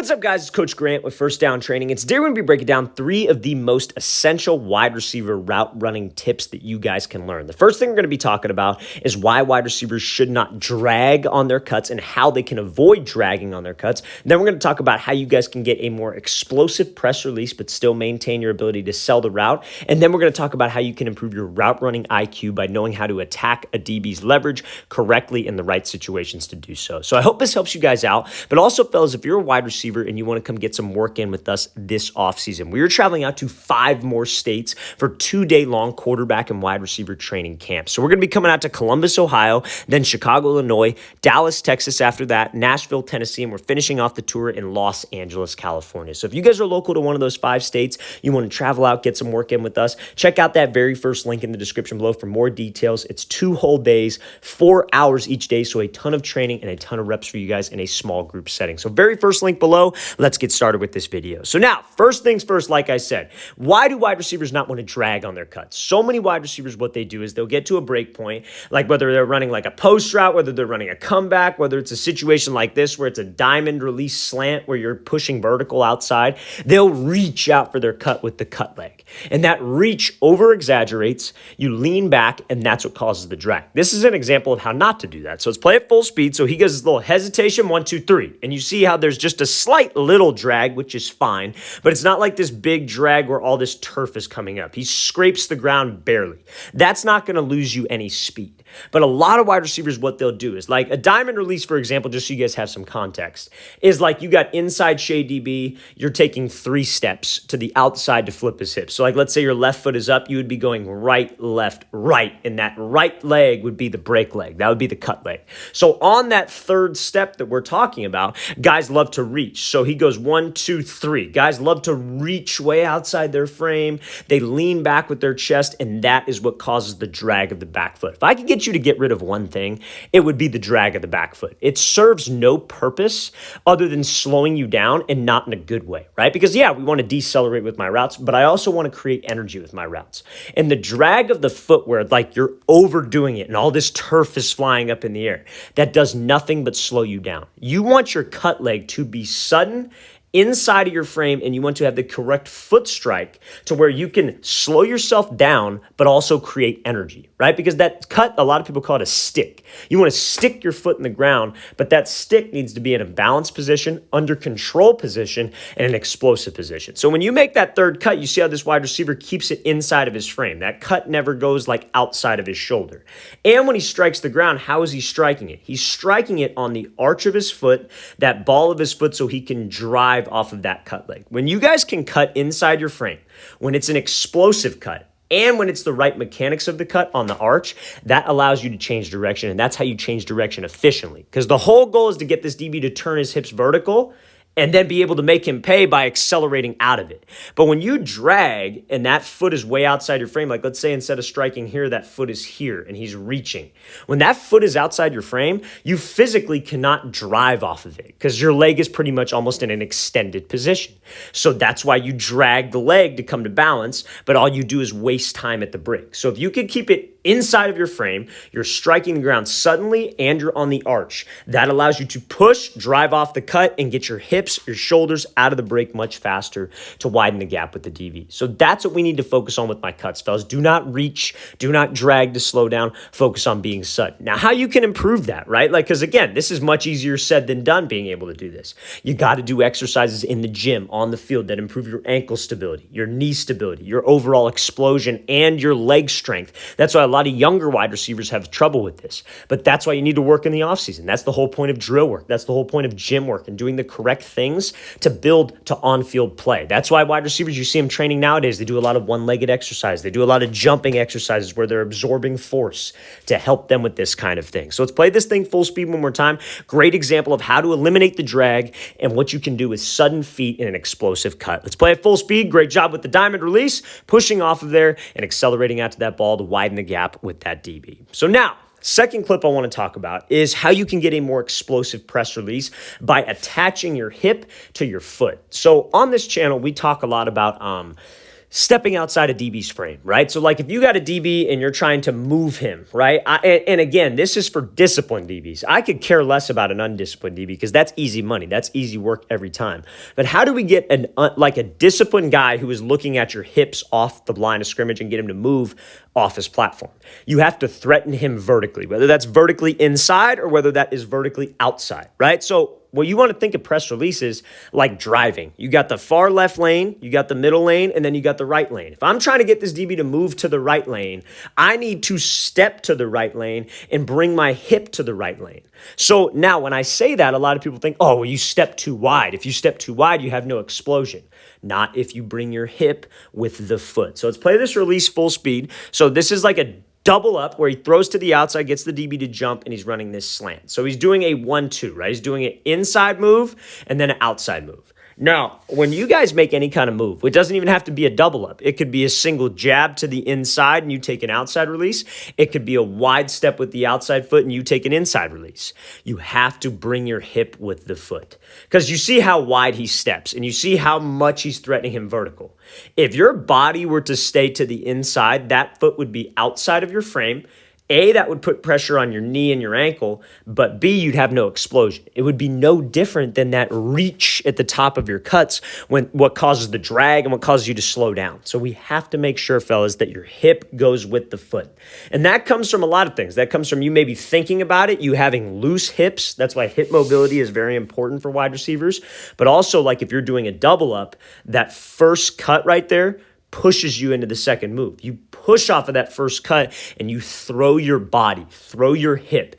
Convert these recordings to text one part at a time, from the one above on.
What's up, guys? It's Coach Grant with First Down Training. And today we're going to be breaking down 3 of the most essential wide receiver route running tips that you guys can learn. The first thing we're going to be talking about is why wide receivers should not drag on their cuts and how they can avoid dragging on their cuts. Then we're going to talk about how you guys can get a more explosive press release but still maintain your ability to sell the route. And then we're going to talk about how you can improve your route running IQ by knowing how to attack a DB's leverage correctly in the right situations to do so. So I hope this helps you guys out. But also, fellas, if you're a wide receiver and you want to come get some work in with us this offseason, we are traveling out to 5 more states for 2-day-long quarterback and wide receiver training camps. So we're going to be coming out to Columbus, Ohio, then Chicago, Illinois, Dallas, Texas after that, Nashville, Tennessee, and we're finishing off the tour in Los Angeles, California. So if you guys are local to one of those 5 states, you want to travel out, get some work in with us, check out that very first link in the description below for more details. It's 2 whole days, 4 hours each day, so a ton of training and a ton of reps for you guys in a small group setting. So very first link below. Let's get started with this video. So now, first things first, like I said, why do wide receivers not want to drag on their cuts? So many wide receivers, what they do is they'll get to a break point, like whether they're running like a post route, whether they're running a comeback, whether it's a situation like this where it's a diamond release slant where you're pushing vertical outside, they'll reach out for their cut with the cut leg. And that reach over exaggerates, you lean back, and that's what causes the drag. This is an example of how not to do that. So let's play at full speed. So he goes his little hesitation, 1, 2, 3. And you see how there's just a slight little drag, which is fine, but it's not like this big drag where all this turf is coming up. He scrapes the ground barely. That's not going to lose you any speed. But a lot of wide receivers, what they'll do is like a diamond release, for example, just so you guys have some context, is like you got inside shade DB, you're taking 3 steps to the outside to flip his hips. So like, let's say your left foot is up, you would be going right, left, right, and that right leg would be the break leg. That would be the cut leg. So on that 3rd step that we're talking about, guys love to reach. So he goes 1, 2, 3. Guys love to reach way outside their frame. They lean back with their chest, and that is what causes the drag of the back foot. If I could get you to get rid of one thing, it would be the drag of the back foot. It serves no purpose other than slowing you down, and not in a good way, right? Because yeah, we want to decelerate with my routes, but I also want to create energy with my routes. And the drag of the foot where like you're overdoing it and all this turf is flying up in the air, that does nothing but slow you down. You want your cut leg to be sudden inside of your frame, and you want to have the correct foot strike to where you can slow yourself down, but also create energy, right? Because that cut, a lot of people call it a stick. You want to stick your foot in the ground, but that stick needs to be in a balanced position, under control position, and an explosive position. So when you make that 3rd cut, you see how this wide receiver keeps it inside of his frame. That cut never goes like outside of his shoulder. And when he strikes the ground, how is he striking it? He's striking it on the arch of his foot, that ball of his foot, so he can drive off of that cut leg. When you guys can cut inside your frame, when it's an explosive cut, and when it's the right mechanics of the cut on the arch, that allows you to change direction, and that's how you change direction efficiently. Because the whole goal is to get this DB to turn his hips vertical and then be able to make him pay by accelerating out of it. But when you drag and that foot is way outside your frame, like let's say instead of striking here, that foot is here and he's reaching. When that foot is outside your frame, you physically cannot drive off of it because your leg is pretty much almost in an extended position. So that's why you drag the leg to come to balance, but all you do is waste time at the break. So if you could keep it inside of your frame, you're striking the ground suddenly and you're on the arch. That allows you to push, drive off the cut, and get your hips, your shoulders out of the break much faster to widen the gap with the DB. So that's what we need to focus on with my cuts, fellas. Do not reach, do not drag to slow down, focus on being sudden. Now, how you can improve that, right? Like, because again, this is much easier said than done being able to do this. You got to do exercises in the gym, on the field that improve your ankle stability, your knee stability, your overall explosion, and your leg strength. That's why a lot of younger wide receivers have trouble with this, but that's why you need to work in the offseason. That's the whole point of drill work. That's the whole point of gym work and doing the correct things to build to on-field play. That's why wide receivers, you see them training nowadays, they do a lot of one-legged exercise. They do a lot of jumping exercises where they're absorbing force to help them with this kind of thing. So let's play this thing full speed one more time. Great example of how to eliminate the drag and what you can do with sudden feet in an explosive cut. Let's play at full speed. Great job with the diamond release, pushing off of there and accelerating out to that ball to widen the gap with that DB. So now, second clip I want to talk about is how you can get a more explosive press release by attaching your hip to your foot. So on this channel, we talk a lot about stepping outside a DB's frame, right? So like if you got a DB and you're trying to move him, right? And again, this is for disciplined DBs. I could care less about an undisciplined DB because that's easy money. That's easy work every time. But how do we get like a disciplined guy who is looking at your hips off the line of scrimmage and get him to move off his platform? You have to threaten him vertically, whether that's vertically inside or whether that is vertically outside, right? So well, you want to think of press releases like driving. You got the far left lane, you got the middle lane, and then you got the right lane. If I'm trying to get this DB to move to the right lane, I need to step to the right lane and bring my hip to the right lane. So now when I say that, a lot of people think, oh, well, you step too wide. If you step too wide, you have no explosion. Not if you bring your hip with the foot. So let's play this release full speed. So this is like a double up where he throws to the outside, gets the DB to jump, and he's running this slant. So he's doing a 1-2, right? He's doing an inside move and then an outside move. Now, when you guys make any kind of move, it doesn't even have to be a double up. It could be a single jab to the inside and you take an outside release. It could be a wide step with the outside foot and you take an inside release. You have to bring your hip with the foot because you see how wide he steps and you see how much he's threatening him vertical. If your body were to stay to the inside, that foot would be outside of your frame. A, that would put pressure on your knee and your ankle, but B, you'd have no explosion. It would be no different than that reach at the top of your cuts when what causes the drag and what causes you to slow down. So we have to make sure, fellas, that your hip goes with the foot. And that comes from a lot of things. That comes from you maybe thinking about it, you having loose hips. That's why hip mobility is very important for wide receivers. But also, like if you're doing a double up, that first cut right there pushes you into the second move. You push off of that first cut and you throw your body, throw your hip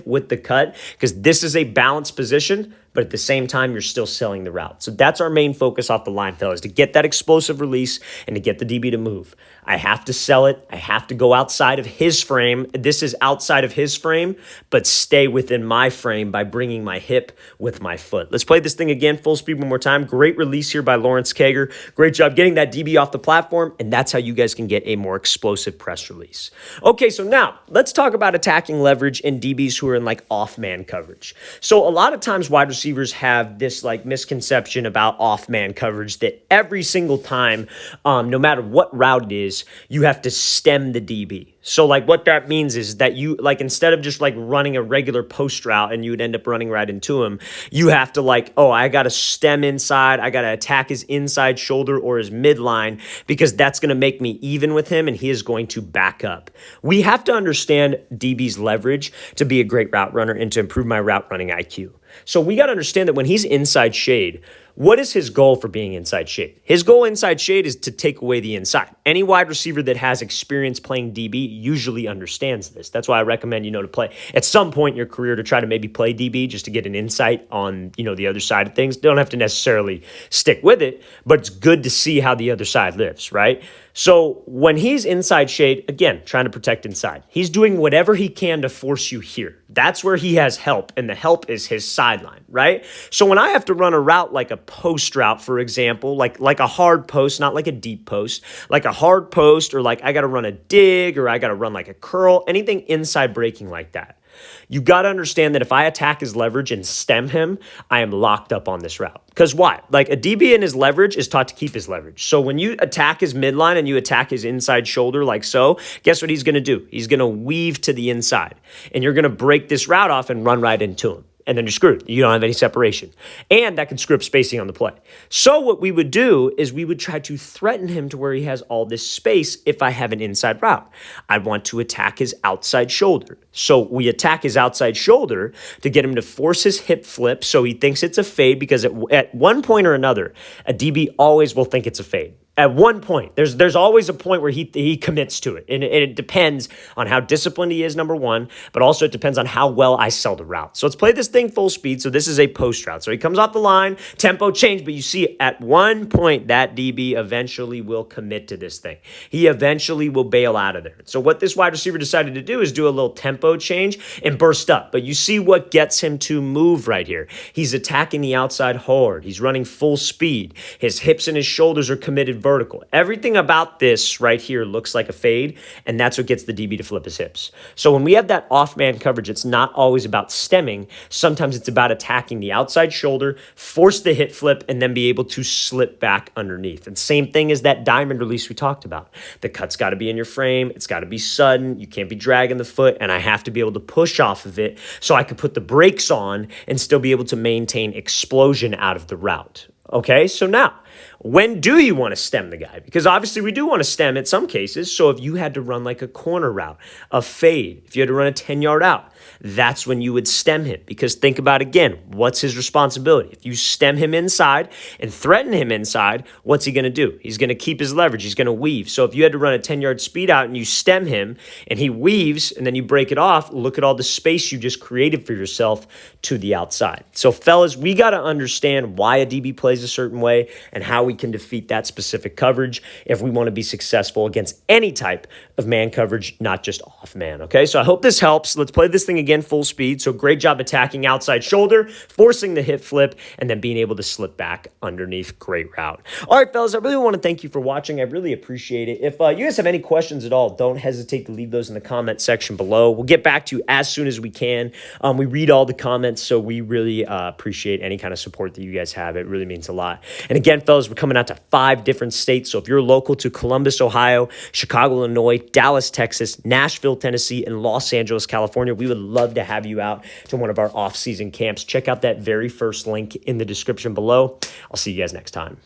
with the cut because this is a balanced position, but at the same time, you're still selling the route. So that's our main focus off the line, fellas, to get that explosive release and to get the DB to move. I have to sell it. I have to go outside of his frame. This is outside of his frame, but stay within my frame by bringing my hip with my foot. Let's play this thing again, full speed one more time. Great release here by Lawrence Kager. Great job getting that DB off the platform, and that's how you guys can get a more explosive press release. Okay, so now let's talk about attacking leverage in DBs who are in like off-man coverage. So a lot of times wide receivers have this like misconception about off-man coverage that every single time, no matter what route it is, you have to stem the DB. So like what that means is that you like instead of just like running a regular post route and you would end up running right into him, you have to like, oh, I got to stem inside. I got to attack his inside shoulder or his midline because that's going to make me even with him and he is going to back up. We have to understand DB's leverage to be a great route runner and to improve my route running IQ. So we got to understand that when he's inside shade, what is his goal for being inside shade? His goal inside shade is to take away the inside. Any wide receiver that has experience playing DB usually understands this. That's why I recommend, to play at some point in your career to try to maybe play DB just to get an insight on, the other side of things. Don't have to necessarily stick with it, but it's good to see how the other side lives, right? So when he's inside shade, again, trying to protect inside, he's doing whatever he can to force you here. That's where he has help, and the help is his sideline, right? So when I have to run a route like a post route, for example, like a hard post, not like a deep post, like a hard post, or like I got to run a dig, or I got to run like a curl, anything inside breaking like that. You got to understand that if I attack his leverage and stem him, I am locked up on this route. Because why? Like a DB in his leverage is taught to keep his leverage. So when you attack his midline and you attack his inside shoulder like so, guess what he's going to do? He's going to weave to the inside. And you're going to break this route off and run right into him. And then you're screwed. You don't have any separation. And that can screw up spacing on the play. So what we would do is we would try to threaten him to where he has all this space if I have an inside route. I want to attack his outside shoulder. So we attack his outside shoulder to get him to force his hip flip so he thinks it's a fade because at one point or another, a DB always will think it's a fade. At one point, there's always a point where he commits to it. And it depends on how disciplined he is, number one, but also it depends on how well I sell the route. So let's play this thing full speed. So this is a post route. So he comes off the line, tempo change, but you see at one point that DB eventually will commit to this thing. He eventually will bail out of there. So what this wide receiver decided to do is do a little tempo change and burst up. But you see what gets him to move right here. He's attacking the outside hard. He's running full speed. His hips and his shoulders are committed vertical. Everything about this right here looks like a fade, and that's what gets the DB to flip his hips. So when we have that off-man coverage, it's not always about stemming. Sometimes it's about attacking the outside shoulder, force the hip flip, and then be able to slip back underneath. And same thing as that diamond release we talked about. The cut's got to be in your frame. It's got to be sudden. You can't be dragging the foot, and I have to be able to push off of it so I can put the brakes on and still be able to maintain explosion out of the route. Okay, so now, when do you want to stem the guy? Because obviously we do want to stem in some cases. So if you had to run like a corner route, a fade, if you had to run a 10-yard out, that's when you would stem him. Because think about, again, what's his responsibility? If you stem him inside and threaten him inside, what's he going to do? He's going to keep his leverage. He's going to weave. So if you had to run a 10-yard speed out and you stem him and he weaves and then you break it off, look at all the space you just created for yourself to the outside. So fellas, we got to understand why a DB plays a certain way and how we can defeat that specific coverage if we want to be successful against any type of man coverage, not just off man. Okay, so I hope this helps. Let's play this thing again full speed. So great job attacking outside shoulder, forcing the hip flip, and then being able to slip back underneath. Great route. All right, fellas, I really want to thank you for watching. I really appreciate it. If you guys have any questions at all, don't hesitate to leave those in the comment section below. We'll get back to you as soon as we can. We read all the comments, so we really appreciate any kind of support that you guys have. It really means a lot. And again, fellas, we're coming out to 5 different states. So if you're local to Columbus, Ohio, Chicago, Illinois, Dallas, Texas, Nashville, Tennessee, and Los Angeles, California, we would love to have you out to one of our off-season camps. Check out that very first link in the description below. I'll see you guys next time.